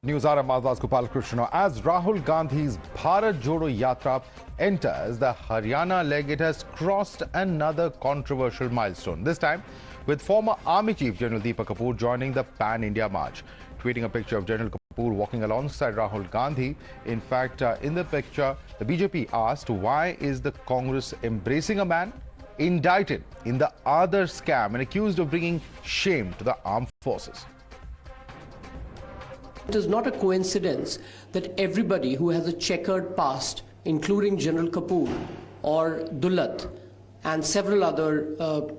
Newshour Madhavdas as Rahul Gandhi's Bharat Jodo Yatra enters the Haryana leg, it has crossed another controversial milestone. This time with former Army Chief General Deepak Kapoor joining the Pan-India March. Tweeting a picture of General Kapoor walking alongside Rahul Gandhi. In fact, in the picture, the BJP asked, why is the Congress embracing a man indicted in the Adarsh Scam and accused of bringing shame to the armed forces? It is not a coincidence that everybody who has a checkered past, including General Kapoor or Dullat and several other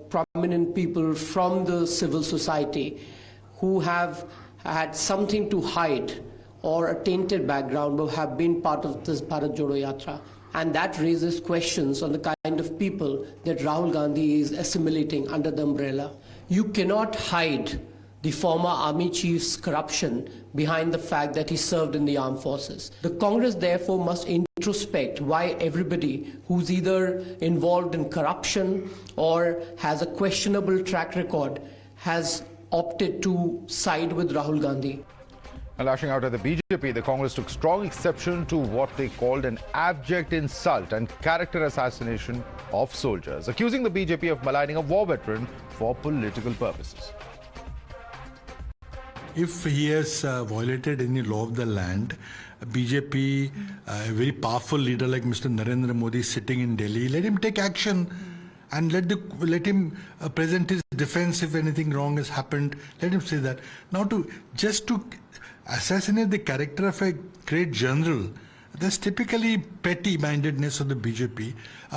prominent people from the civil society who have had something to hide or a tainted background but have been part of this Bharat Jodo Yatra. And that raises questions on the kind of people that Rahul Gandhi is assimilating under the umbrella. You cannot hide the former army chief's corruption behind the fact that he served in the armed forces. The Congress therefore must introspect why everybody who's either involved in corruption or has a questionable track record has opted to side with Rahul Gandhi. And lashing out at the BJP, the Congress took strong exception to what they called an abject insult and character assassination of soldiers, accusing the BJP of maligning a war veteran for political purposes. If he has violated any law of the land, BJP, a very powerful leader like Mr. Narendra Modi sitting in Delhi, let him take action and let him present his defense if anything wrong has happened. Let him say that. Now just to assassinate the character of a great general, that's typically petty-mindedness of the BJP.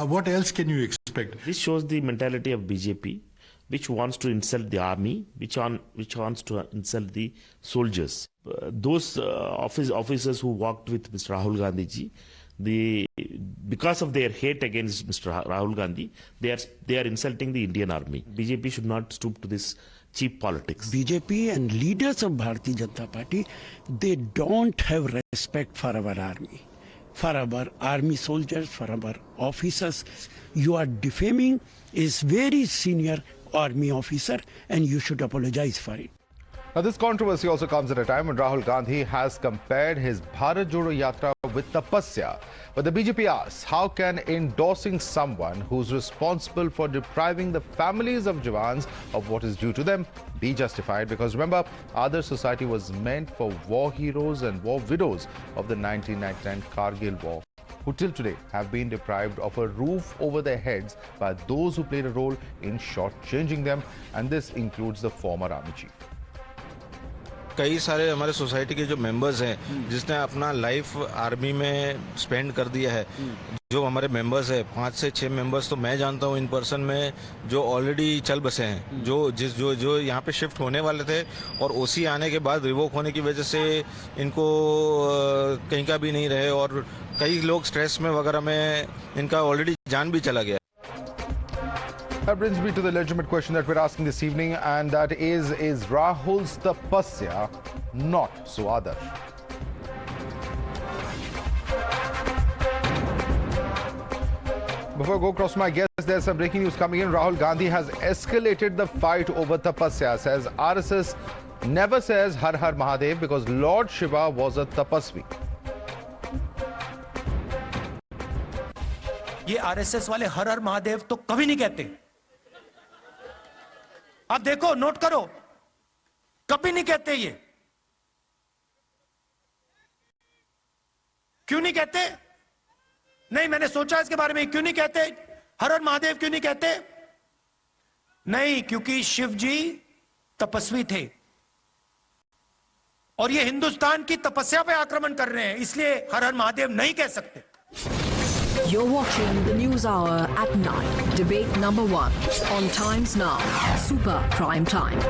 What else can you expect? This shows the mentality of BJP, which wants to insult the army, which wants to insult the soldiers. Those officers who walked with Mr. Rahul Gandhi ji, because of their hate against Mr. Rahul Gandhi, they are insulting the Indian army. BJP should not stoop to this cheap politics. BJP and leaders of Bharatiya Janata Party, they don't have respect for our army, for our army soldiers, for our officers. You are defaming a very senior army officer and you should apologize for it. Now, this controversy also comes at a time when Rahul Gandhi has compared his Bharat Jodo Yatra with Tapasya. But the BJP asks, how can endorsing someone who's responsible for depriving the families of Jawans of what is due to them be justified? Because remember, Adarsh society was meant for war heroes and war widows of the 1999 Kargil war, who till today have been deprived of a roof over their heads by those who played a role in shortchanging them. And this includes the former army chief. कई सारे हमारे society के जो members हैं जिसने अपना life army में spend कर दिया है, जो हमारे मेंबर्स हैं 5 से 6 मेंबर्स तो मैं जानता हूँ इन पर्सन में जो ऑलरेडी चल बसे हैं, जो यहाँ पे शिफ्ट होने वाले थे और ओसी आने के बाद रिवोक होने की वजह से इनको कहीं का भी नहीं रहे और कई लोग स्ट्रेस में वगैरह में इनका ऑलरेडी जान भी चला गया. That brings me to the legitimate question that we're asking this evening, and that is Rahul's Tapasya not so Adarsh? Before I go across to my guests, there's some breaking news coming in. Rahul Gandhi has escalated the fight over Tapasya. Says RSS never says Har Har Mahadev because Lord Shiva was a Tapasvi. ये RSS वाले हर हर महादेव तो कभी नहीं कहते. आप देखो, note करो, कभी नहीं कहते. ये क्यों नहीं कहते? नहीं, मैंने सोचा इसके बारे में, क्यों नहीं कहते हर हर महादेव, क्यों नहीं कहते? नहीं, क्योंकि शिव जी तपस्वी थे और ये हिंदुस्तान की तपस्या पे आक्रमण कर रहे हैं, इसलिए हर हर महादेव नहीं कह सकते. You're watching the News Hour at 9, debate number 1 on Times Now, Super Prime Time.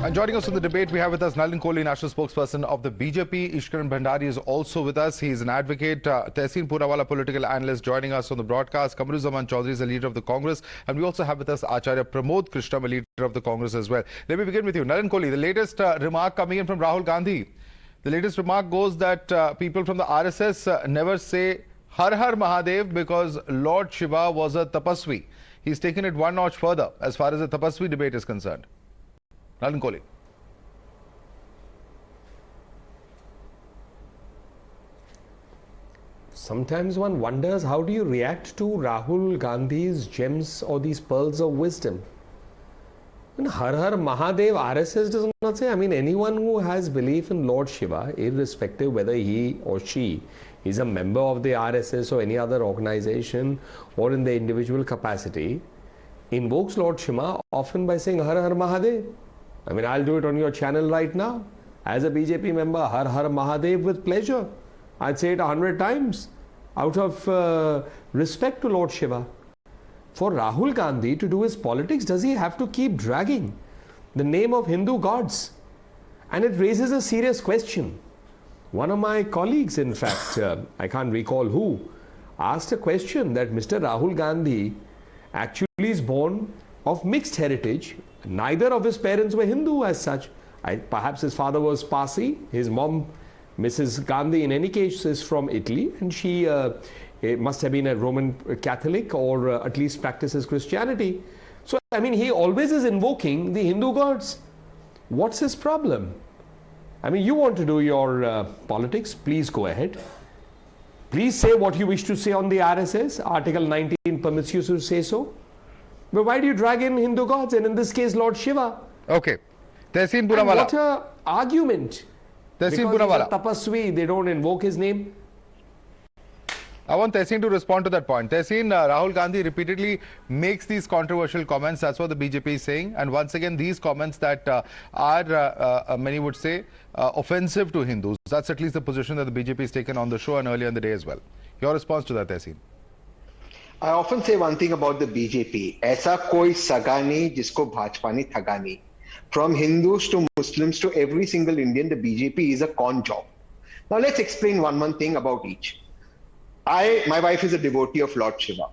And joining us in the debate, we have with us Nalin Kohli, national spokesperson of the BJP. Ishkaran Bhandari is also with us. He is an advocate. Tehseen Poonawalla, political analyst, joining us on the broadcast. Kamaruzzaman Chaudhary is a leader of the Congress. And we also have with us Acharya Pramod Krishnam, a leader of the Congress as well. Let me begin with you. Nalin Kohli, the latest remark coming in from Rahul Gandhi. The latest remark goes that people from the RSS never say Har Har Mahadev because Lord Shiva was a tapasvi. he's taken it one notch further as far as the Tapasvi debate is concerned. Nalin Kohli. Sometimes one wonders, how do you react to Rahul Gandhi's gems or these pearls of wisdom? When Har Har Mahadev, RSS does not say, I mean, anyone who has belief in Lord Shiva, irrespective whether he or she is a member of the RSS or any other organization or in the individual capacity, invokes Lord Shiva often by saying Har Har Mahadev. I mean, I'll do it on your channel right now. As a BJP member, Har Har Mahadev with pleasure. I'd say it 100 times out of respect to Lord Shiva. For Rahul Gandhi to do his politics, does he have to keep dragging the name of Hindu gods? And it raises a serious question. One of my colleagues, in fact, I can't recall who, asked a question that Mr. Rahul Gandhi actually is born of mixed heritage. Neither of his parents were Hindu as such. Perhaps his father was Parsi, his mom, Mrs. Gandhi, in any case, is from Italy, and she must have been a Roman Catholic or at least practices Christianity. So, I mean, he always is invoking the Hindu gods. What's his problem? I mean, you want to do your politics, please go ahead. Please say what you wish to say on the RSS. Article 19 permits you to say so. But why do you drag in Hindu gods, and in this case, Lord Shiva? Okay. Tehseen Poonawalla. What an argument. Tehseen Because Poonawalla. he's a tapasvi, they don't invoke his name. I want Tehseen to respond to that point. Tehseen, Rahul Gandhi repeatedly makes these controversial comments. That's what the BJP is saying. And once again, these comments that are, many would say, offensive to Hindus. That's at least the position that the BJP has taken on the show and earlier in the day as well. Your response to that, Tehseen? I often say one thing about the BJP. ऐसा कोई सगा नहीं जिसको भाजपा ने ठगा नहीं. From Hindus to Muslims to every single Indian, the BJP is a con job. Now let's explain one thing about each. My wife is a devotee of Lord Shiva.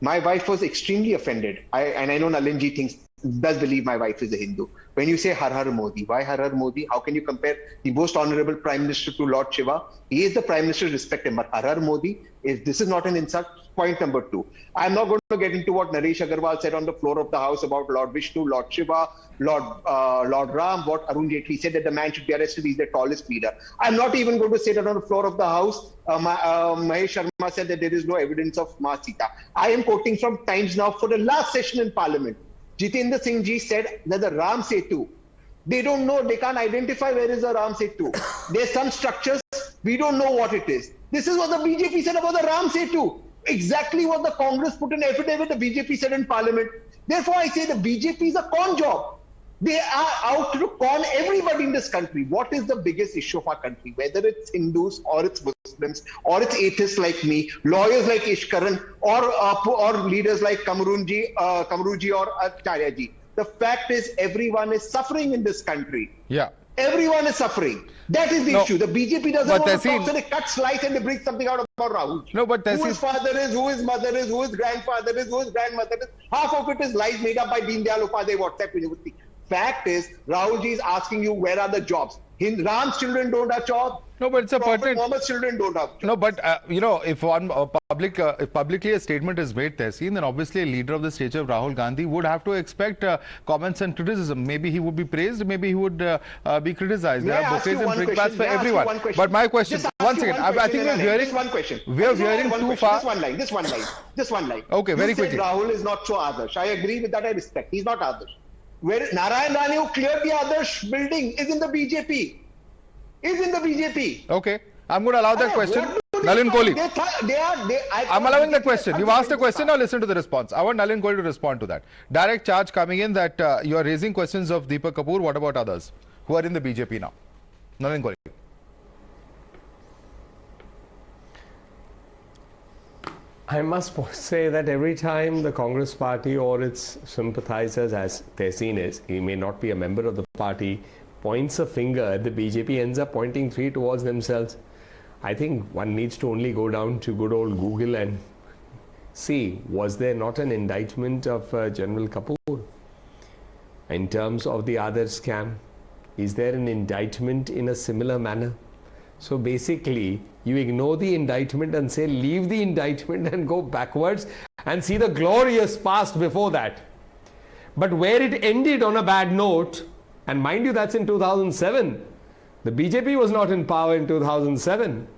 My wife was extremely offended. And I know Nalinji does believe my wife is a Hindu. When you say Har Har Modi, why Har Har Modi? How can you compare the most honorable Prime Minister to Lord Shiva? He is the Prime Minister, respect him. But Har Har Modi, this is not an insult. Point number 2. I'm not going to get into what Naresh Agarwal said on the floor of the House about Lord Vishnu, Lord Shiva, Lord Ram, what Arun Jaitley said that the man should be arrested. He's the tallest leader. I'm not even going to say that on the floor of the House. Mahesh Sharma said that there is no evidence of Ma Sita. I am quoting from Times Now for the last session in Parliament. Jitendra Singh ji said that the Ram Setu, they don't know, they can't identify where is the Ram Setu. There's some structures, we don't know what it is. This is what the BJP said about the Ram Setu. Exactly what the Congress put in affidavit, the BJP said in Parliament. Therefore, I say the BJP is a con job. They are out to con everybody in this country. What is the biggest issue of our country? Whether it's Hindus or it's Muslims or it's atheists like me, lawyers like Ishkaran or leaders like Kamuruji or Acharyaji. The fact is everyone is suffering in this country. Yeah. Everyone is suffering. That is the issue. The BJP doesn't want to talk, so they cut, slice, and they bring something out about Rahul. No, but who his father is, who his mother is, who his grandfather is, who his grandmother is. Half of it is lies made up by Deen Dayal Upadhyay WhatsApp University. Fact is, Rahul ji is asking you, where are the jobs? Ram's children don't have jobs. No, but it's a pertinent. Muhammad's children don't have jobs. No, but if one if publicly a statement is made, Tehseen, then obviously a leader of the stature of Rahul Gandhi would have to expect comments and criticism. Maybe he would be praised, maybe he would be criticized. There are bouquets and brickbats for everyone. But my question, once again, I think we're hearing one question. We're hearing too far. This one line. Okay, very quickly. Rahul is not so Adarsh. I agree with that. I respect. He's not Adarsh. Where Narayan Rani, who cleared the Adarsh building, is in the BJP. Okay, I'm going to allow that question. Nalin Kohli. I'm allowing the question. You've asked a question, now listen to the response. I want Nalin Kohli to respond to that. Direct charge coming in that you are raising questions of Deepak Kapoor. What about others who are in the BJP now? Nalin Kohli. I must say that every time the Congress party or its sympathizers, as Tehseen is, he may not be a member of the party, points a finger at the BJP, ends up pointing 3 towards themselves. I think one needs to only go down to good old Google and see, was there not an indictment of General Kapoor in terms of the Adarsh Scam? Is there an indictment in a similar manner? So basically, you ignore the indictment and say, leave the indictment and go backwards and see the glorious past before that. But where it ended on a bad note, and mind you, that's in 2007. The BJP was not in power in 2007.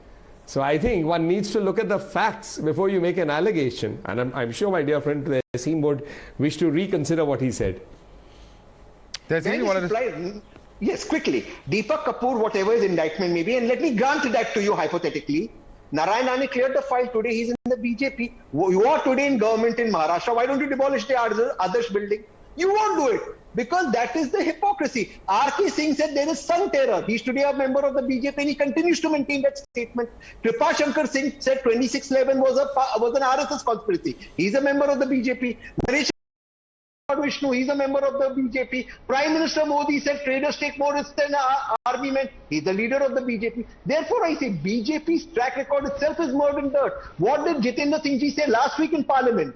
So I think one needs to look at the facts before you make an allegation. And I'm sure my dear friend Tehseen would wish to reconsider what he said. Yes, quickly. Deepak Kapoor, whatever his indictment may be, and let me grant that to you hypothetically. Narayana cleared the file today. He's in the BJP. You are today in government in Maharashtra. Why don't you demolish the Adarsh building? You won't do it because that is the hypocrisy. R.K. Singh said there is some terror. He's today a member of the BJP and he continues to maintain that statement. Kripa Shankar Singh said 2611 was an RSS conspiracy. He's a member of the BJP. Naresh Vishnu, he's a member of the BJP. Prime Minister Modi said traders take more risk than army men. He's the leader of the BJP. Therefore, I say BJP's track record itself is more than dirt. What did Jitendra Singh ji say last week in Parliament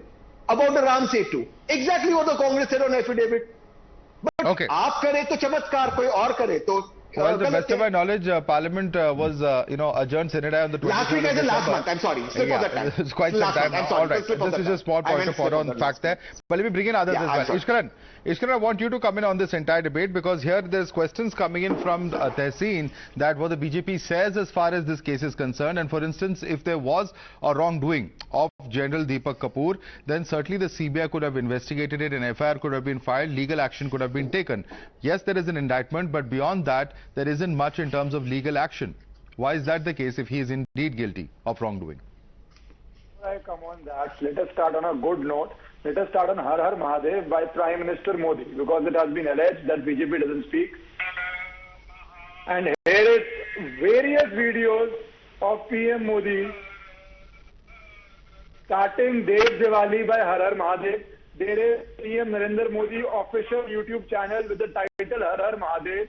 about the Ram Setu? Exactly what the Congress said on affidavit. But okay. आप करे तो चमत्कार, कोई और करे तो well, the best of my knowledge, Parliament was, adjourned Senate on the 27th last week, as in last month. I'm sorry. Slip of that time. It's quite some time. All right. This is a small point of order on the fact there. But let me bring in others as well. Ishkaran, I want you to come in on this entire debate because here there's questions coming in from Tehseen that what the BJP says as far as this case is concerned. And for instance, if there was a wrongdoing of General Deepak Kapoor, then certainly the CBI could have investigated it, an FIR could have been filed, legal action could have been taken. Yes, there is an indictment, but beyond that, there isn't much in terms of legal action. Why is that the case if he is indeed guilty of wrongdoing? I come on that. Let us start on a good note. Let us start on Har Har Mahadev by Prime Minister Modi because it has been alleged that BJP doesn't speak. And here is various videos of PM Modi starting Dev Diwali by Har Har Mahadev. There is PM Narendra Modi official YouTube channel with the title Har Har Mahadev.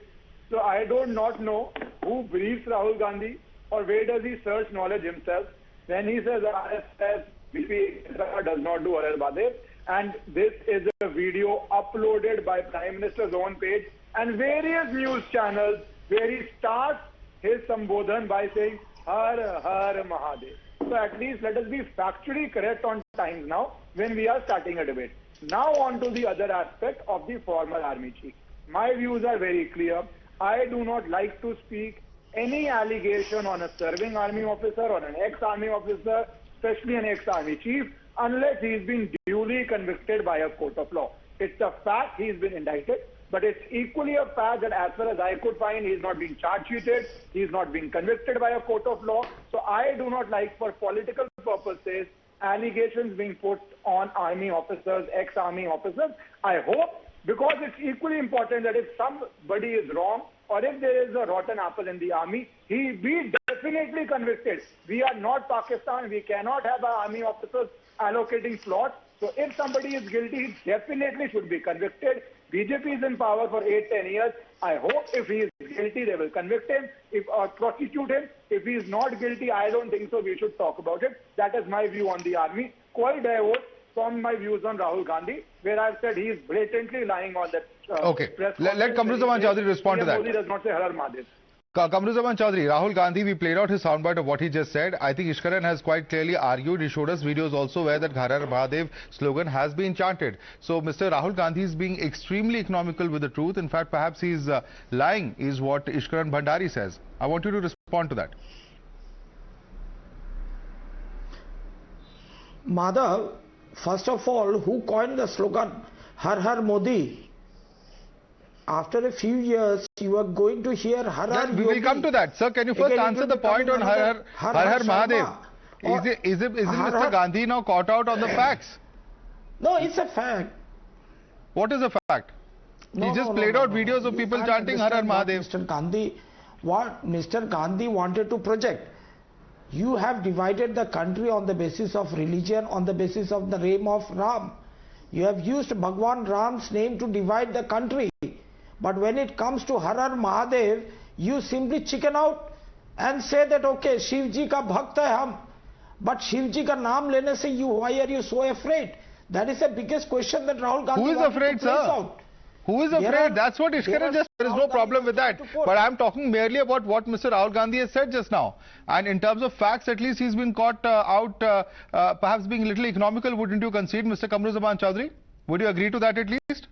So I do not know who briefs Rahul Gandhi or where does he search knowledge himself when he says RSS, BP does not do Har Har Mahadev. And this is a video uploaded by Prime Minister's own page and various news channels where he starts his Sambodhan by saying Har Har Mahadev. So at least let us be factually correct on times now when we are starting a debate. Now on to the other aspect of the former army chief. My views are very clear. I do not like to speak any allegation on a serving army officer or an ex-army officer, especially an ex-army chief, unless he's been duly convicted by a court of law. It's a fact he's been indicted, but it's equally a fact that as far as I could find, he's not being charge-sheeted, he's not being convicted by a court of law. So I do not like, for political purposes, allegations being put on army officers, ex-army officers. I hope, because it's equally important that if somebody is wrong or if there is a rotten apple in the army, he be definitely convicted. We are not Pakistan. We cannot have our army officers allocating slots. So if somebody is guilty, he definitely should be convicted. BJP is in power for 8-10 years. I hope if he is guilty, they will convict him or prosecute him. If he is not guilty, I don't think so. We should talk about it. That is my view on the army. Quite diverse from my views on Rahul Gandhi, where I've said he is blatantly lying on that press conference. Let Kamruzaman Chaudhary respond to that. Modi does not say Har Har Mahadev. Kamruzaman Chaudhary, Rahul Gandhi, we played out his soundbite of what he just said. I think Ishkaran has quite clearly argued. He showed us videos also where that Har Har Mahadev slogan has been chanted. So Mr. Rahul Gandhi is being extremely economical with the truth. In fact, perhaps he's lying is what Ishkaran Bhandari says. I want you to respond to that. Madhav, first of all, who coined the slogan Har Har Modi? After a few years, you are going to hear Har Har We will come to that. Sir, can you first answer the point on Har Har Mahadev? Is Mr. Gandhi now caught out on the facts? No, it's a fact. What is a fact? He just played out videos of people chanting Har Har Mahadev. Mr. Gandhi wanted to project. You have divided the country on the basis of religion, on the basis of the name of Ram. You have used Bhagwan Ram's name to divide the country. But when it comes to Har Har Mahadev, you simply chicken out and say that, okay, Shiv Ji ka bhakt hai hum. But Shiv Ji ka naam lene se why are you so afraid? That is the biggest question that Rahul Gandhi Who is afraid, sir? Who is afraid? That's what Ishkara just, there is no problem with that. But I'm talking merely about what Mr. Rahul Gandhi has said just now. And in terms of facts, at least he's been caught out, perhaps being a little economical. Wouldn't you concede, Mr. Kamruzaman Chaudhary? Would you agree to that at least?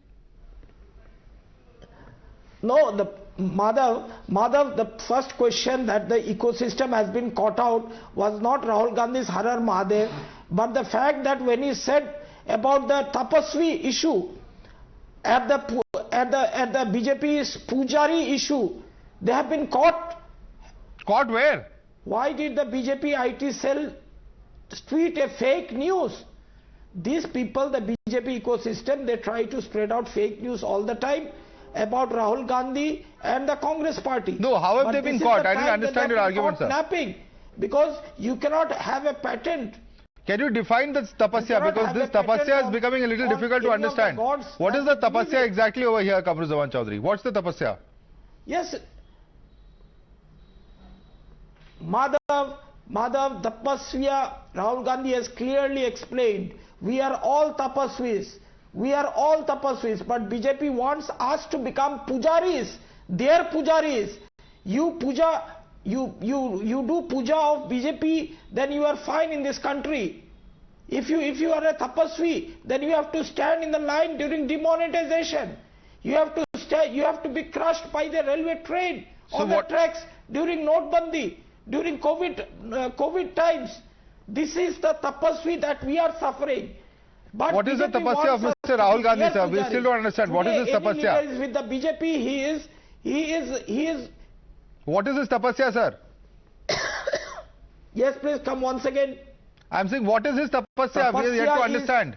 No, the Madhav, the first question that the ecosystem has been caught out was not Rahul Gandhi's Har Har Mahadev, but the fact that when he said about the Tapasvi issue, at the BJP's Pujari issue, they have been caught. Caught where? Why did the BJP IT cell tweet a fake news? These people, the BJP ecosystem, they try to spread out fake news all the time about Rahul Gandhi and the Congress party. No, how have they been caught? I didn't understand your argument, sir. Napping, because you cannot have a patent. Can you define this tapasya? Because this tapasya is becoming a little difficult to understand. What is the tapasya exactly over here, Kamruzaman Chaudhary? What's the tapasya? Yes, Madhav, Tapasya, Rahul Gandhi has clearly explained. We are all Tapasvis. We are all Tapasvis, but BJP wants us to become pujaris. Their pujaris. You puja. You do puja of BJP, then you are fine in this country. If you are a tapasvi, then you have to stand in the line during demonetization. You have to be crushed by the railway train on the tracks during Notebandi, during COVID times. This is the tapasvi that we are suffering. But what is the tapasya of Mr. Rahul Gandhi, sir? We still don't understand. What is this tapasya? With the BJP, he is. What is this tapasya, sir? Yes, please come once again. I'm saying, what is his tapasya? We are yet to understand.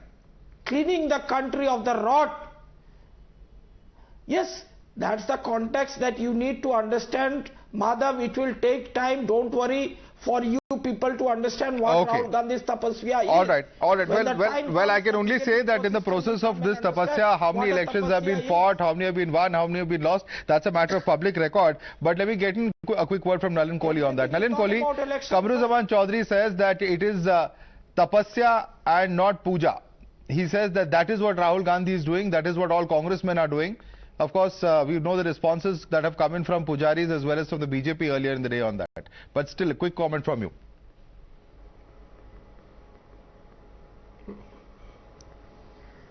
Cleaning the country of the rot. Yes, that's the context that you need to understand. Madhav, it will take time. Don't worry, for you people to understand what Rahul Gandhi's tapasya is. All right. Well, I can only say that in the process of this tapasya, how many elections have been fought, how many have been won, how many have been lost, that's a matter of public record. But let me get in a quick word from Nalin Kohli on that. Nalin Kohli, Kamruzaman Chaudhary says that it is tapasya and not puja. He says that is what Rahul Gandhi is doing, that is what all congressmen are doing. Of course, we know the responses that have come in from pujaris as well as from the BJP earlier in the day on that. But still, a quick comment from you.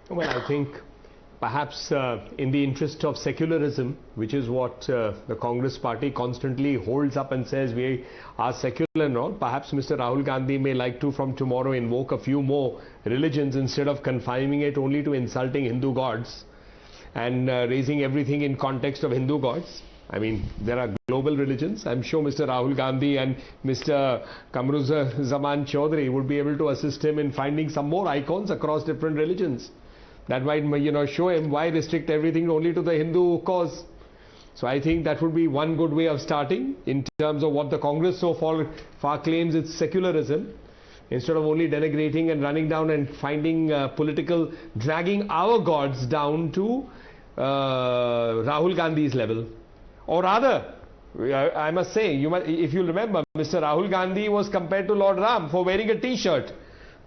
Well, I think perhaps in the interest of secularism, which is what the Congress party constantly holds up and says we are secular and all, perhaps Mr. Rahul Gandhi may like to from tomorrow invoke a few more religions instead of confining it only to insulting Hindu gods and raising everything in context of Hindu gods. I mean, there are global religions. I'm sure Mr. Rahul Gandhi and Mr. Kamruzaman Chaudhary would be able to assist him in finding some more icons across different religions. That might, show him why restrict everything only to the Hindu cause. So I think that would be one good way of starting in terms of what the Congress so far claims it's secularism. Instead of only denigrating and running down and finding dragging our gods down to Rahul Gandhi's level. Or rather, I must say, if you remember, Mr. Rahul Gandhi was compared to Lord Ram for wearing a t-shirt.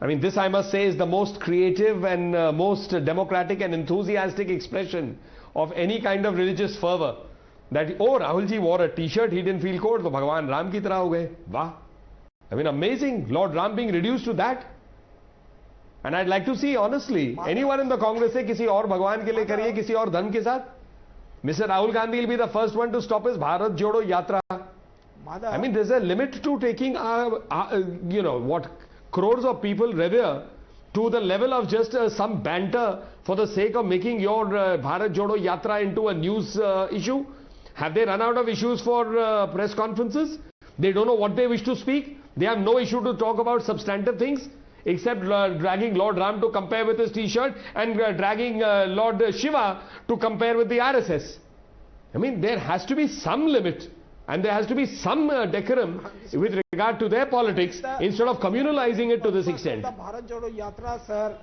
I mean, this I must say is the most creative and most democratic and enthusiastic expression of any kind of religious fervor. That, oh, Rahul ji wore a t-shirt, he didn't feel cold, so Bhagwan Ram ki tarah ho gaye. Wow. I mean, amazing. Lord Ram being reduced to that. And I'd like to see, honestly, anyone in the Congress say, किसी और भगवान के लिए करिए, किसी और धर्म के साथ. Mr. Rahul Gandhi will be the first one to stop his Bharat Jodo Yatra. I mean, there's a limit to taking, what crores of people revere to the level of just some banter for the sake of making your Bharat Jodo Yatra into a news issue. Have they run out of issues for press conferences? They don't know what they wish to speak. They have no issue to talk about substantive things except dragging Lord Ram to compare with his t-shirt and dragging Lord Shiva to compare with the RSS. I mean, there has to be some limit and there has to be some decorum with regard to their politics instead of communalizing it to this extent. The Bharat Jodo Yatra, sir.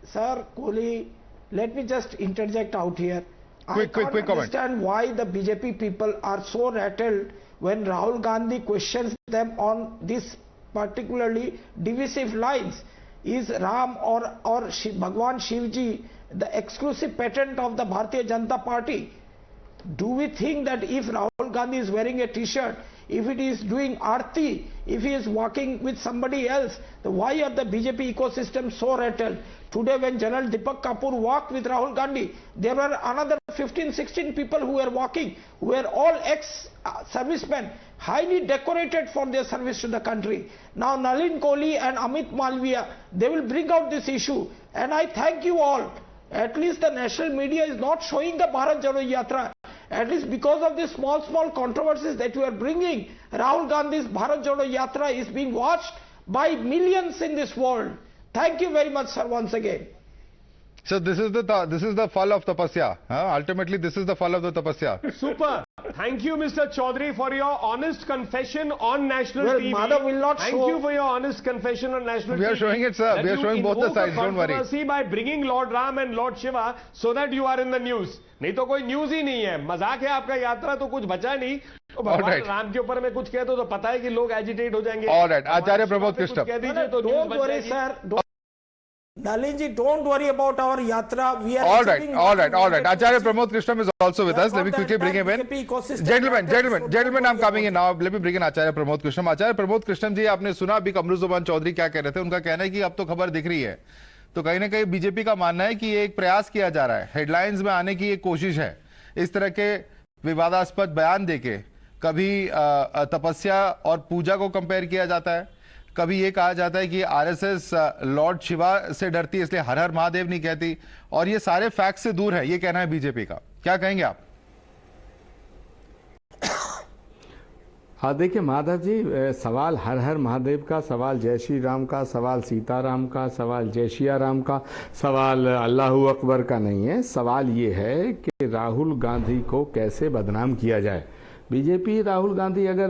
Sir Kohli, let me just interject out here. Quick comment. Understand why the BJP people are so rattled when Rahul Gandhi questions them on this particularly divisive lines. Is Ram or Bhagwan Shivji the exclusive patent of the Bharatiya Janata Party. Do we think that if Rahul Gandhi is wearing a t-shirt, if it is doing arti, if he is walking with somebody else, why are the BJP ecosystem so rattled? Today when General Deepak Kapoor walked with Rahul Gandhi, there were another 15-16 people who were walking, who were all ex-servicemen, highly decorated for their service to the country. Now Nalin Kohli and Amit Malviya, they will bring out this issue. And I thank you all. At least the national media is not showing the Bharat Jodo Yatra. At least because of the small controversies that you are bringing, Rahul Gandhi's Bharat Jodo Yatra is being watched by millions in this world. Thank you very much, sir, once again. So this is the fall of Tapasya. Ultimately, this is the fall of the Tapasya. Super. Thank you, Mr. Chaudhary, for your honest confession on national TV. Madhav will not Thank you for your honest confession on national TV. We are showing it, sir. We are showing both the sides. Don't worry. Controversy by bringing Lord Ram and Lord Shiva so that you are in the news. नहीं तो कोई news ही नहीं है, मजाक है आपका यात्रा, तो कुछ बचा नहीं. तो भगवान राम के ऊपर में कुछ कह दो तो पता है कि लोग एजिटेट हो जाएंगे. ऑलराइट, आचार्य प्रमोद कृष्ण. कह दीजिए तो don't worry, sir. Nalinji, don't worry about our yatra. We are all right. Acharya Pramod Krishnam is also with us. Let me quickly bring him in. Gentlemen, I'm coming in now. Let me bring in Acharya Pramod Krishnam. Acharya Pramod Krishnam जी, आपने सुना अभी कमरू जुबान चौधरी क्या कह रहे थे? उनका कहना है कि अब तो खबर दिख रही है. तो कहीं ना कहीं बीजेपी का मानना है कि ये एक प्रयास किया जा रहा है, हेडलाइंस में आने की एक कोशिश है. इस तरह के विवादास्पद बयान देके कभी तपस्या और पूजा को कंपेयर किया जाता है, कभी ये कहा जाता है कि आरएसएस लॉर्ड शिवा से डरती है इसलिए हर हर महादेव नहीं कहती, और ये सारे फैक्ट से दूर है, ये कहना है बीजेपी का. क्या कहेंगे आप? हाँ, देखिए माधव जी, सवाल हर हर महादेव का, सवाल जय श्री राम का, सवाल सीताराम का, सवाल जय शिया राम का, सवाल अल्लाहू अकबर का नहीं है. सवाल ये है कि राहुल गांधी को कैसे बदनाम किया जाए. बीजेपी राहुल गांधी अगर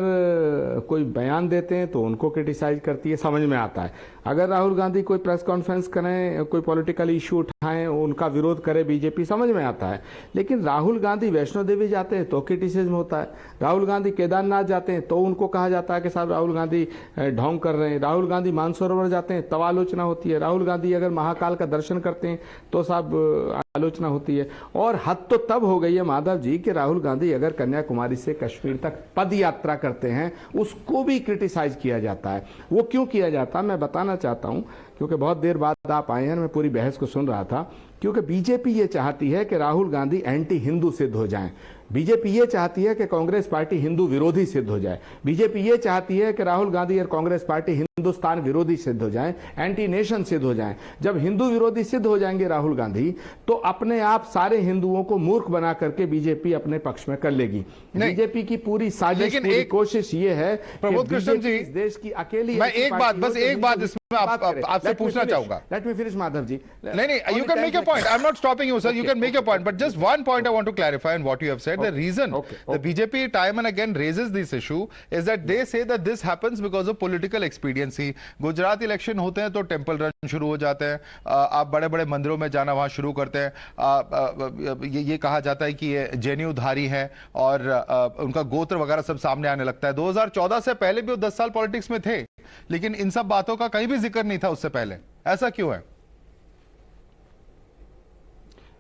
कोई बयान देते हैं तो उनको क्रिटिसाइज करती है, समझ में आता है. अगर राहुल गांधी कोई प्रेस कॉन्फ्रेंस करें, कोई पॉलिटिकल इशू उठाएं, उनका विरोध करे बीजेपी, समझ में आता है. लेकिन राहुल गांधी वैष्णो देवी जाते हैं तो क्रिटिसिज्म होता है. राहुल गांधी केदारनाथ जाते हैं तो उनको कहा जाता है कि साहब राहुल गांधी ढोंग कर रहे हैं. राहुल गांधी मानसरोवर जाते हैं तब आलोचना होती है. राहुल गांधी अगर महाकाल का दर्शन करते हैं तो साहब आलोचना होती है. और हद तो तब हो गई है माधव जी कि राहुल गांधी अगर कन्याकुमारी से कश्मीर तक पद यात्रा करते हैं उसको भी क्रिटिसाइज किया जाता है. वो क्यों किया जाता है मैं बताना चाहता हूं, क्योंकि बहुत देर बाद आप आए हैं, मैं पूरी बहस को सुन रहा था. क्योंकि बीजेपी ये चाहती है कि राहुल गांधी एंटी हिंदू सिद्ध हो जाएं. बीजेपी ये चाहती है कि कांग्रेस पार्टी हिंदू विरोधी सिद्ध हो जाए. बीजेपी ये चाहती है कि राहुल गांधी और कांग्रेस पार्टी हिंदुस्तान विरोधी सिद्ध हो जाए, एंटी नेशन सिद्ध हो जाए. जब हिंदू विरोधी सिद्ध हो जाएंगे राहुल गांधी तो अपने आप सारे हिंदुओं को मूर्ख बना करके बीजेपी अपने पक्ष में कर लेगी. बीजेपी की पूरी साजिश, पूरी कोशिश ये है प्रमोद कृष्ण जी, इस देश की अकेली. मैं एक बात इसमें आपसे पूछना चाहूंगा. Let me finish Madhav ji. नहीं, you can make your point. I'm not stopping you, sir. You can make your point. But just one point I want to clarify in what you have said. The reason the BJP time and again raises this issue is that they say that this happens because of political expediency. Gujarat election होते हैं तो temple run शुरू हो जाते हैं, आप बड़े बड़े मंदिरों में जाना वहां शुरू करते हैं. ये कहा जाता है कि ये जनेऊधारी है और उनका गोत्र वगैरह सब सामने आने लगता है. 2014 से पहले भी वो 10 साल पॉलिटिक्स में थे, लेकिन इन सब बातों का कहीं भी जिक्र नहीं था उससे पहले. ऐसा क्यों है?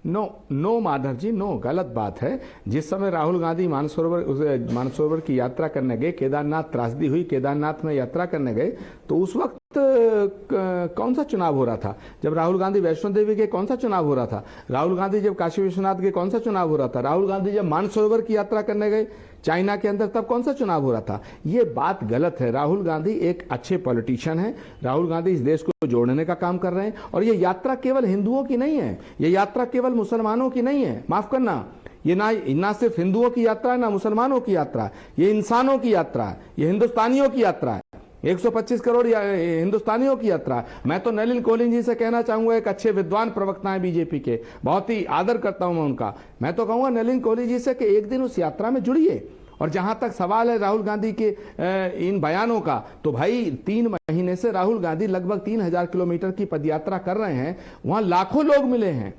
नो माधव जी, नो, गलत बात है. जिस समय राहुल गांधी मानसरोवर की यात्रा करने गए, केदारनाथ त्रासदी हुई, केदारनाथ में यात्रा करने गए, तो उस वक्त कौन सा चुनाव हो रहा था? जब राहुल गांधी वैष्णो देवी के कौन सा चुनाव हो रहा था? राहुल गांधी जब काशी विश्वनाथ के कौन सा चुनाव हो रहा था? राहुल गांधी जब मानसरोवर की यात्रा करने गए चाइना के अंदर, तब कौन सा चुनाव हो रहा था? ये बात गलत है. राहुल गांधी एक अच्छे पॉलिटिशियन हैं. राहुल गांधी इस देश को जोड़ने का काम कर रहे हैं. और ये यात्रा केवल हिंदुओं की नहीं है, ये यात्रा केवल मुसलमानों की नहीं है. माफ करना, ये ना सिर्फ हिंदुओं की यात्रा है, ना मुसलमानों की यात्रा है. ये इंसानों की यात्रा है, ये हिंदुस्तानियों की यात्रा है, 125 करोड़ हिंदुस्तानियों की यात्रा. मैं तो नलिन कोहली जी से कहना चाहूंगा, एक अच्छे विद्वान प्रवक्ता हैं बीजेपी के, बहुत ही आदर करता हूं मैं उनका. मैं तो कहूंगा नलिन कोहली जी से कि एक दिन उस यात्रा में जुड़िए और जहां तक सवाल है राहुल गांधी के इन बयानों का, तो भाई 3 महीने से राहुल गांधी लगभग 3000 किलोमीटर की पदयात्रा कर रहे हैं। वहां लाखों लोग मिले हैं,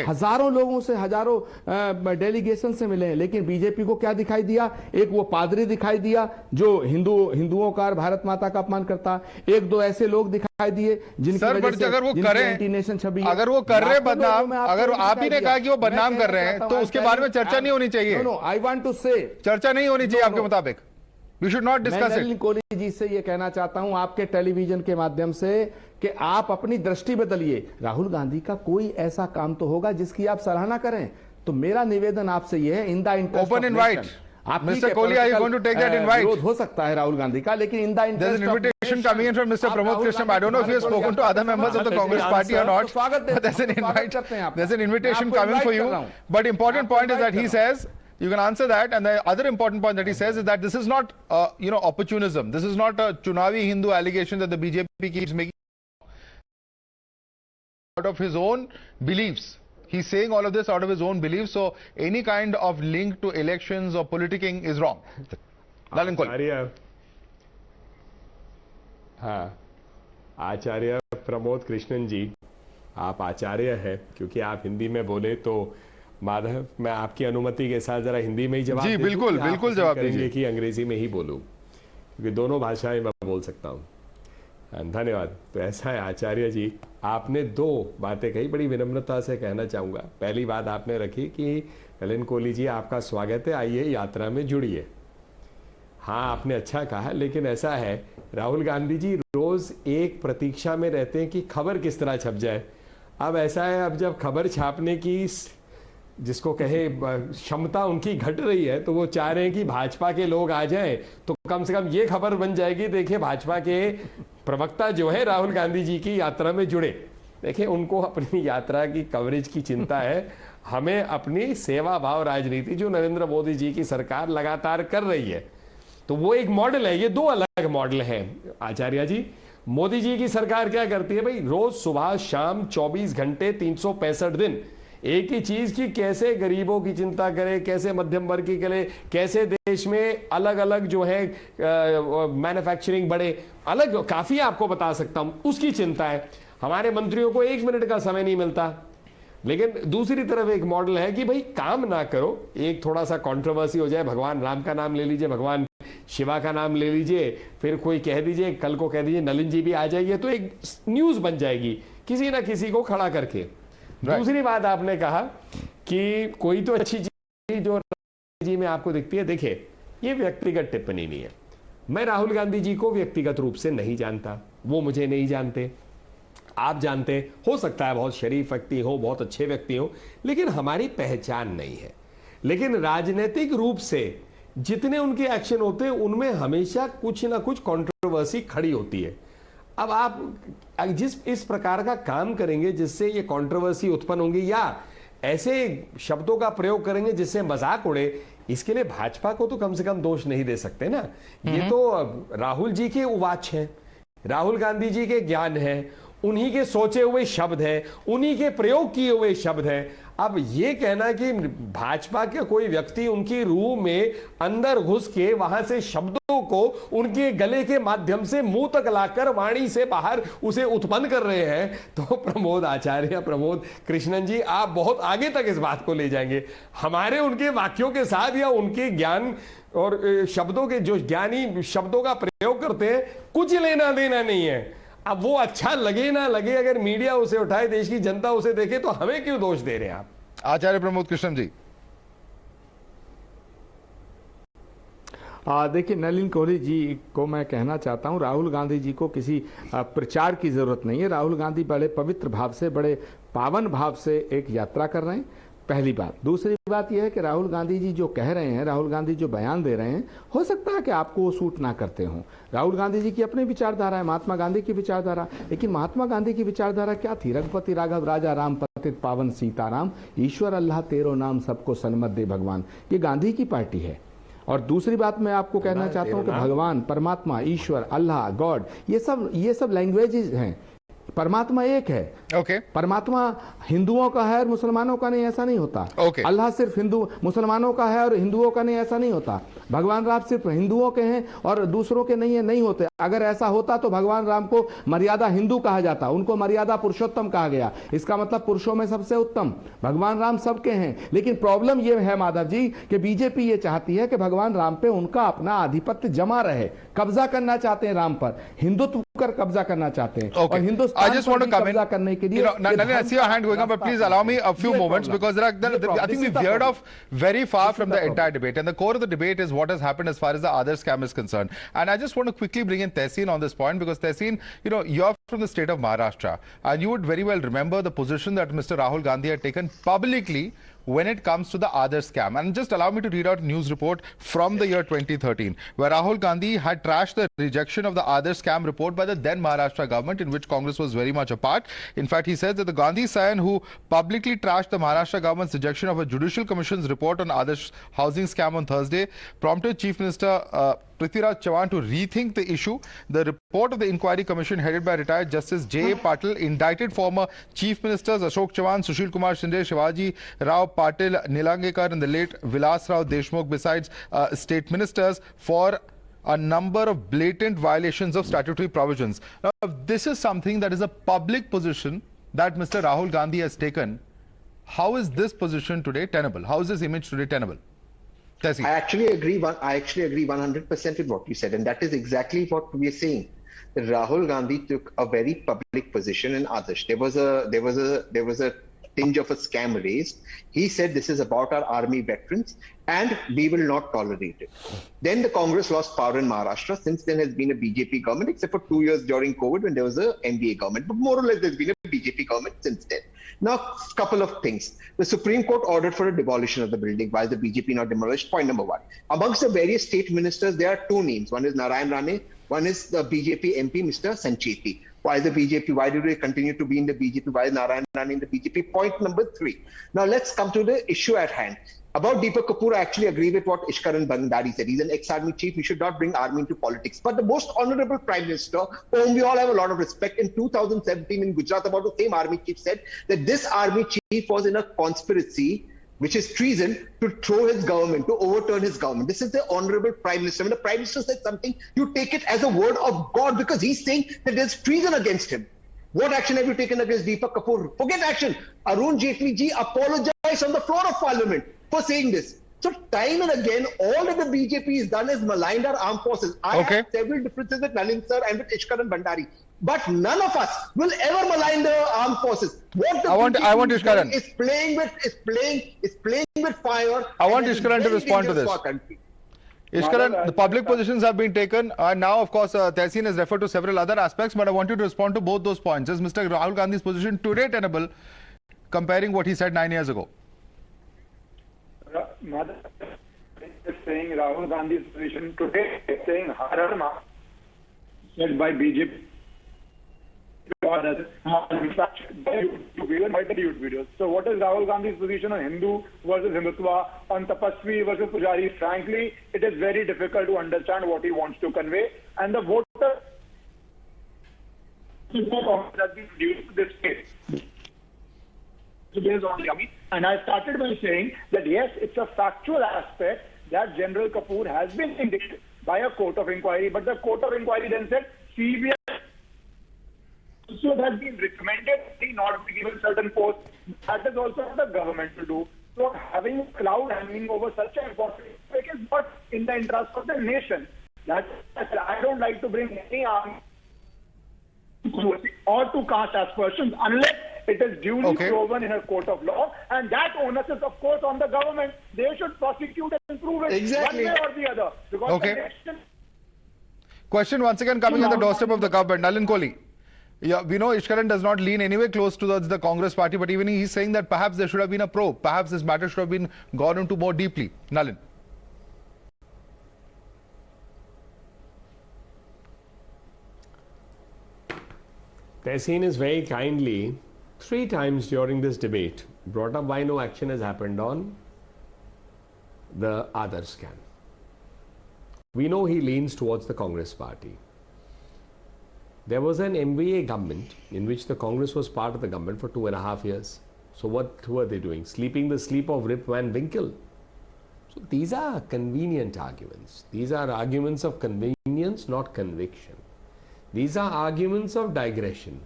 हजारों लोगों से, हजारों डेलीगेशन से मिले हैं, लेकिन बीजेपी को क्या दिखाई दिया? एक वो पादरी दिखाई दिया जो हिंदुओं का और भारत माता का अपमान करता, 1-2 ऐसे लोग दिखाई दिए जिनकी वजह से अगर वो करें, नेशन छवि, अगर वो कर रहे बदनाम, अगर आप ही ने कहा कि वो बदनाम कर रहे हैं, तो उसके बारे में चर्चा नहीं होनी चाहिए। आई वांट टू से, चर्चा नहीं होनी चाहिए आपके मुताबिक। We should not discuss it. Nalin Kohli ji से ये कहना चाहता हूं आपके टेलीविजन के माध्यम से कि आप अपनी दृष्टि बदलिए। राहुल गांधी का कोई ऐसा काम तो होगा जिसकी आप सराहना करें। तो मेरा निवेदन आपसे यह है, in the interest open invite Mr. Kohli, are you going to take that invite? विरोध हो सकता है राहुल गांधी का, लेकिन in the interest, there's an invitation coming in from Mr. Pramod Krishnan. I don't know if he has spoken to other members of the Congress party or not, but there's an invite. There's an invitation coming for you. But important point is that he says, you can answer that, and the other important point that he says is that this is not, opportunism. This is not a Chunavi Hindu allegation that the BJP keeps making out of his own beliefs. He's saying all of this out of his own beliefs, so any kind of link to elections or politicking is wrong. Nalin Kohli. हाँ, आचार्य प्रमोद कृष्णन जी, आप आचार्य हैं, क्योंकि आप हिंदी में बोले तो माधव, मैं आपकी अनुमति के साथ जरा हिंदी में ही जवाब जी, बिल्कुल बिल्कुल जवाब दीजिए कि अंग्रेजी में ही बोलूं, क्योंकि दोनों भाषाएं मैं बोल सकता हूं। धन्यवाद। तो ऐसा है आचार्य जी, आपने 2 बातें कही, बड़ी विनम्रता से कहना चाहूँगा। पहली बात आपने रखी कि नलिन कोहली जी आपका स्वागत है, आइए यात्रा में जुड़िए। हाँ, आपने अच्छा कहा, लेकिन ऐसा है राहुल गांधी जी रोज एक प्रतीक्षा में रहते हैं कि खबर किस तरह छप जाए। अब ऐसा है, अब जब खबर छापने की जिसको कहे क्षमता उनकी घट रही है, तो वो चाह रहे हैं कि भाजपा के लोग आ जाएं, तो कम से कम ये खबर बन जाएगी, देखिए भाजपा के प्रवक्ता जो है राहुल गांधी जी की यात्रा में जुड़े। देखिए उनको अपनी यात्रा की कवरेज की चिंता है, हमें अपनी सेवा भाव राजनीति जो नरेंद्र मोदी जी की सरकार लगातार कर रही है, तो वो एक मॉडल है। ये 2 अलग मॉडल हैं आचार्य जी। मोदी जी की सरकार क्या करती है भाई? रोज सुबह शाम 24 घंटे 365 दिन एक ही चीज की, कैसे गरीबों की चिंता करे, कैसे मध्यम वर्ग की करे, कैसे देश में अलग अलग जो है मैन्युफैक्चरिंग बढ़े, अलग काफी आपको बता सकता हूं, उसकी चिंता है। हमारे मंत्रियों को 1 मिनट का समय नहीं मिलता। लेकिन दूसरी तरफ एक मॉडल है कि भाई काम ना करो, एक थोड़ा सा कंट्रोवर्सी हो जाए, भगवान राम का नाम ले लीजिए, भगवान शिवा का नाम ले लीजिए, फिर कोई कह दीजिए, कल को कह दीजिए नलिन जी भी आ जाइए, तो एक न्यूज बन जाएगी किसी ना किसी को खड़ा करके। दूसरी बात आपने कहा कि कोई तो अच्छी चीज जो जी में आपको दिखती है। देखिए, ये व्यक्तिगत टिप्पणी नहीं है, मैं राहुल गांधी जी को व्यक्तिगत रूप से नहीं जानता, वो मुझे नहीं जानते, आप जानते, हो सकता है बहुत शरीफ व्यक्ति हो, बहुत अच्छे व्यक्ति हो, लेकिन हमारी पहचान नहीं है। लेकिन राजनीतिक रूप से जितने उनके एक्शन होते हैं उनमें हमेशा कुछ ना कुछ कंट्रोवर्सी खड़ी होती है। अब आप जिस इस प्रकार का काम करेंगे जिससे ये कंट्रोवर्सी उत्पन्न होंगी, या ऐसे शब्दों का प्रयोग करेंगे जिससे मजाक उड़े, इसके लिए भाजपा को तो कम से कम दोष नहीं दे सकते ना। ये तो राहुल जी के उवाच हैं, राहुल गांधी जी के ज्ञान है, उन्हीं के सोचे हुए शब्द हैं, उन्हीं के प्रयोग किए हुए शब्द हैं। अब ये कहना कि भाजपा के कोई व्यक्ति उनकी रूह में अंदर घुस के वहां से शब्दों को उनके गले के माध्यम से मुंह तक लाकर वाणी से बाहर उसे उत्पन्न कर रहे हैं, तो प्रमोद आचार्य, प्रमोद कृष्णन जी, आप बहुत आगे तक इस बात को ले जाएंगे। हमारे उनके वाक्यों के साथ या उनके ज्ञान और शब्दों के, जो ज्ञानी शब्दों का प्रयोग करते हैं, कुछ लेना देना नहीं है। अब वो अच्छा लगे ना लगे, अगर मीडिया उसे उठाए, देश की जनता उसे देखे, तो हमें क्यों दोष दे रहे हैं आप? आचार्य प्रमोद कृष्णन जी। देखिए, नलिन कोहली जी को मैं कहना चाहता हूं, राहुल गांधी जी को किसी प्रचार की जरूरत नहीं है। राहुल गांधी बड़े पवित्र भाव से, बड़े पावन भाव से एक यात्रा कर रहे हैं, पहली बात। दूसरी बात यह है कि राहुल गांधी जी जो कह रहे हैं, राहुल गांधी जो बयान दे रहे हैं, हो सकता है कि आपको वो सूट ना करते हों। राहुल गांधी जी की अपनी विचारधारा है, महात्मा गांधी की विचारधारा, लेकिन महात्मा गांधी की विचारधारा क्या थी? रघुपति राघव राजा राम पतित पावन सीताराम, ईश्वर अल्लाह तेरो नाम सबको सन्मत दे भगवान, ये गांधी की पार्टी है। और दूसरी बात मैं आपको कहना चाहता हूं कि भगवान, परमात्मा, ईश्वर, अल्लाह, गॉड, ये सब लैंग्वेजेस हैं। परमात्मा एक है। ओके। परमात्मा हिंदुओं का है और मुसलमानों का नहीं, ऐसा नहीं होता। ओके। अल्लाह सिर्फ मुसलमानों का है और हिंदुओं का नहीं, ऐसा नहीं होता। भगवान राम सिर्फ हिंदुओं के हैं और दूसरों के नहीं है, नहीं होते। अगर ऐसा होता तो भगवान राम को मर्यादा हिंदू कहा जाता, उनको मर्यादा पुरुषोत्तम कहा गया। इसका मतलब पुरुषों में सबसे उत्तम। भगवान राम सबके हैं, लेकिन प्रॉब्लम यह है माधव जी कि बीजेपी ये चाहती है कि भगवान राम पे उनका अपना आधिपत्य जमा रहे, कब्जा करना चाहते हैं राम पर, हिंदुत्व कर कब्जा करना चाहते हैं। और हिंदुस्तान पर कब्जा करने के लिए I see your hand going up, but please allow me a few moments, because I think we've veered off very far from the entire debate, and the core of the debate is what has happened as far as the Adarsh Scam is concerned. And I just want to quickly bring in Tehseen on this point, because Tehseen, you're from the state of Maharashtra, and you would very well remember the position that Mr. Rahul Gandhi had taken publicly when it comes to the Adarsh Scam. And just allow me to read out a news report from the year 2013, where Rahul Gandhi had trashed the rejection of the Adarsh Scam report by the then Maharashtra government, in which Congress was very much a part. In fact, he says that the Gandhi scion who publicly trashed the Maharashtra government's rejection of a Judicial Commission's report on Adarsh housing scam on Thursday prompted Chief Minister Prithviraj Chavan to rethink the issue. The report of the Inquiry Commission headed by retired Justice J.A. Patil indicted former Chief Ministers Ashok Chavan, Sushil Kumar Shinde, Shivaji Rao Patil, Nilangekar and the late Vilas Rao Deshmukh, besides state ministers, for a number of blatant violations of statutory provisions. Now, this is something that is a public position that Mr. Rahul Gandhi has taken. How is this position today tenable? How is this image today tenable? Tehseen. I actually agree 100% with what you said, and that is exactly what we are saying. That Rahul Gandhi took a very public position in Adarsh. There was a tinge of a scam raised. He said this is about our army veterans and we will not tolerate it. Then the Congress lost power in Maharashtra. Since then has been a BJP government, except for 2 years during COVID when there was a NDA government. But more or less there's been a BJP government since then. Now, a couple of things. The Supreme Court ordered for a demolition of the building. Why is the BJP not demolished? Point number one. Amongst the various state ministers, there are two names. One is Narayan Rane. One is the BJP MP, Mr. Sancheti. Why the BJP? Why do they continue to be in the BJP? Why is Narayan Rane in the BJP? Point number three. Now let's come to the issue at hand. About Deepak Kapoor, I actually agree with what Ishkaran Bandari said. He's an ex-army chief. We should not bring army into politics. But the most honorable Prime Minister, whom we all have a lot of respect, in 2017 in Gujarat, about the same army chief said that this army chief was in a conspiracy, which is treason, to throw his government, to overturn his government. This is the honorable Prime Minister. When the Prime Minister says something, you take it as a word of God, because he's saying that there's treason against him. What action have you taken against Deepak Kapoor? Forget action. Arun Jaitley ji apologized on the floor of Parliament for saying this. So time and again, all that the BJP has done is maligned our armed forces. I have several differences with Nalin sir and with Ishkaran Bandari, but none of us will ever malign the armed forces. What the I want Ishkaran is playing with fire. I want Ishkaran to respond to this. Ishkaran, the public positions have been taken, and now, of course, Tehseen has referred to several other aspects, but I want you to respond to both those points. Is Mr. Rahul Gandhi's position today tenable, comparing what he said 9 years ago? Madhav is saying Rahul Gandhi's position today is saying Haryana said by BJP. In fact, videos. So what is Rahul Gandhi's position on Hindu versus Hindutva, on Tapasvi versus Pujari? Frankly, it is very difficult to understand what he wants to convey. And the voter has been reduced to this case. And I started by saying that yes, it's a factual aspect that General Kapoor has been indicted by a court of inquiry, but the court of inquiry then said CBI also has been recommended not to be given certain posts. That is also what the government to do. So having a cloud hanging over such an important topic is not in the interest of the nation. That's I don't like to bring any army or to cast aspersions unless it is duly proven in a court of law, and that onus is of course on the government. They should prosecute and prove it one way or the other. Because the nation... Question once again coming on the doorstep of the government. Nalin Kohli. Yeah, we know Ishkaran does not lean anywhere close towards the Congress party, but even he's saying that perhaps there should have been a probe. Perhaps this matter should have been gone into more deeply. Nalin. Tehseen is very kindly 3 times during this debate brought up why no action has happened on the Adarsh Scam. We know he leans towards the Congress party. There was an MVA government in which the Congress was part of the government for 2.5 years. So what were they doing? Sleeping the sleep of Rip Van Winkle. So these are convenient arguments. These are arguments of convenience, not conviction. These are arguments of digression.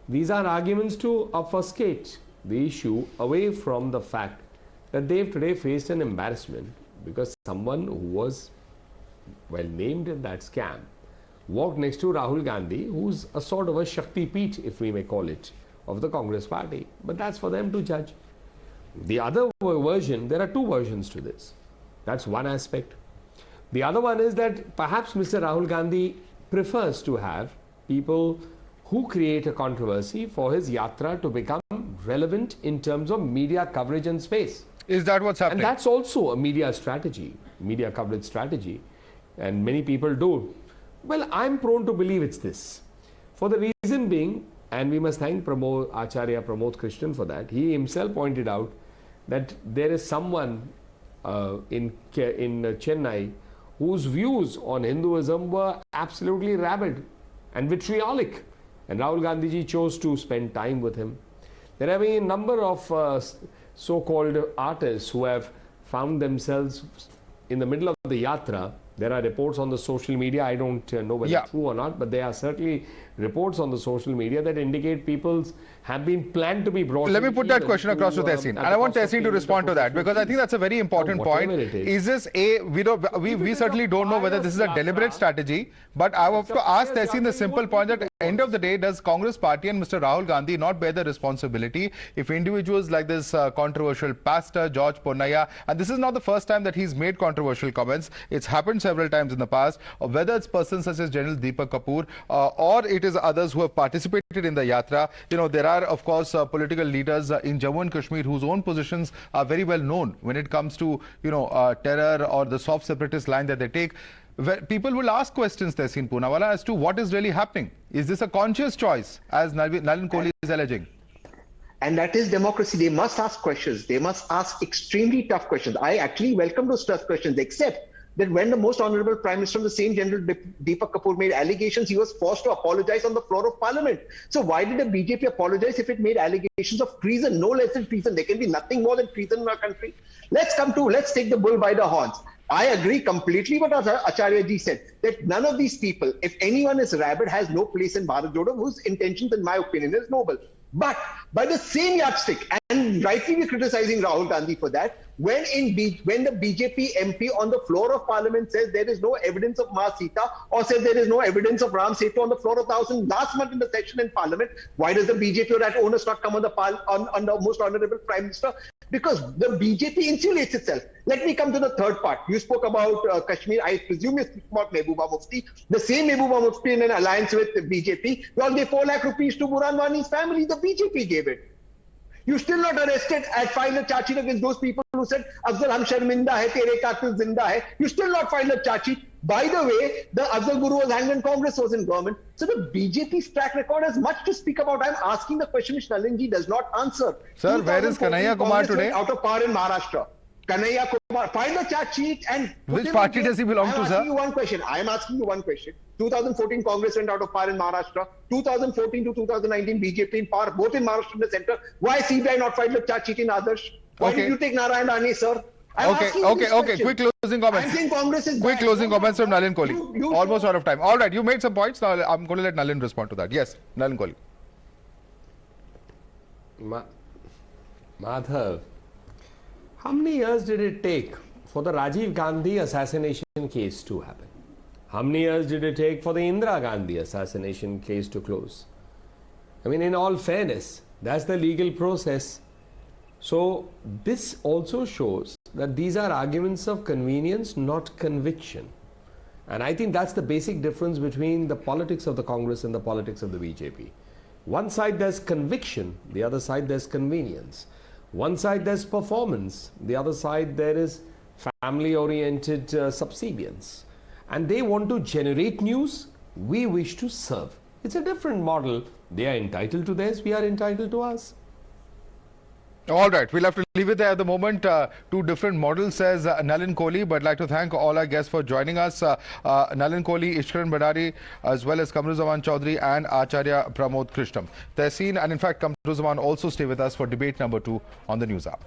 These are arguments to obfuscate the issue away from the fact that they've today faced an embarrassment because someone who was well named in that scam walked next to Rahul Gandhi, who's a sort of a Shakti Peeth, if we may call it, of the Congress party. But that's for them to judge. The other version, there are two versions to this. That's one aspect. The other one is that perhaps Mr. Rahul Gandhi prefers to have people who create a controversy for his yatra to become relevant in terms of media coverage and space. Is that what's happening? And that's also a media strategy, media coverage strategy. And many people do. Well, I'm prone to believe it's this. For the reason being, and we must thank Acharya Pramod Krishnan for that, he himself pointed out that there is someone in Chennai whose views on Hinduism were absolutely rabid and vitriolic. And Rahul Gandhi ji chose to spend time with him. There have been a number of so-called artists who have found themselves in the middle of the yatra. There are reports on the social media, I don't know whether it's true or not, but there are certainly reports on the social media that indicate people have been planned to be brought. Let me put that question across to Tehseen, and I want Tehseen to respond to that, because I think that's a very important point. Is this we certainly don't know whether this is a deliberate strategy, but I have to ask Tehseen the simple point that at the end of the day, does Congress party and Mr. Rahul Gandhi not bear the responsibility if individuals like this controversial pastor, George Ponnaya, and this is not the first time that he's made controversial comments, it's happened several times in the past, or whether it's persons such as General Deepak Kapoor, or it is others who have participated in the yatra. You know, there are of course political leaders in Jammu and Kashmir whose own positions are very well known when it comes to, you know, terror or the soft separatist line that they take. Where people will ask questions, Tehseen Poonawalla, as to what is really happening. Is this a conscious choice, as Nalin Kohli is alleging? And that is democracy. They must ask questions. They must ask extremely tough questions. I actually welcome those tough questions, except that when the most honorable Prime Minister of the same General Deepak Kapoor made allegations, he was forced to apologize on the floor of Parliament. So why did the BJP apologize if it made allegations of treason? No less than treason. There can be nothing more than treason in our country. Let's take the bull by the horns. I agree completely what Acharya ji said, that none of these people, if anyone is rabid, has no place in Bharat Jodo, whose intentions, in my opinion, is noble. But by the same yardstick, and rightly we're criticizing Rahul Gandhi for that, when the BJP MP on the floor of Parliament says there is no evidence of Ma Sita, or says there is no evidence of Ram Setu on the floor of the House last month in the session in Parliament, why does the BJP or that onus not come on the most honorable Prime Minister? Because the BJP insulates itself. Let me come to the third part. You spoke about Kashmir. I presume you speak about Mehbooba Mufti. The same Mehbooba Mufti in an alliance with the BJP. Well, they 4 lakh rupees to Burhan Wani's family. The BJP gave it. You still not arrested and filed a charge sheet against those people who said, Afzal hum sharminda hai, tere qatil zinda hai. You still not filed a charge sheet. By the way, the Afzal Guru was hanged when Congress was in government. So the BJP's track record has much to speak about. I'm asking the question which Nalinji does not answer. Sir, where is Kanhaiya Kumar today? Out of power in Maharashtra. Kanhaiya Kumar, filed a charge sheet and... Which party does he belong to, sir? I am asking you one question. 2014 Congress went out of power in Maharashtra. 2014 to 2019 BJP in power, both in Maharashtra and the centre. Why CBI not filed a charge sheet in Adarsh? Why did you take Narayan Rane, sir? Okay. Quick closing comments. I'm saying Congress is quick closing comments from Nalin Kohli. Almost out of time. All right, you made some points. Now I'm going to let Nalin respond to that. Yes, Nalin Kohli. Madhav, how many years did it take for the Rajiv Gandhi assassination case to happen? How many years did it take for the Indira Gandhi assassination case to close? I mean, in all fairness, that's the legal process. So this also shows that these are arguments of convenience, not conviction. And I think that's the basic difference between the politics of the Congress and the politics of the BJP. One side there's conviction, the other side there's convenience. One side there's performance, the other side there is family-oriented subservience. And they want to generate news, we wish to serve. It's a different model. They are entitled to theirs, we are entitled to ours. All right, we'll have to leave it there at the moment. Two different models, says Nalin Kohli, but I'd like to thank all our guests for joining us. Nalin Kohli, Ishkaran Badari, as well as Kamruzaman Chaudhary and Acharya Pramod Krishnam. Tehseen and in fact Kamruzaman also stay with us for debate number 2 on the News Hour.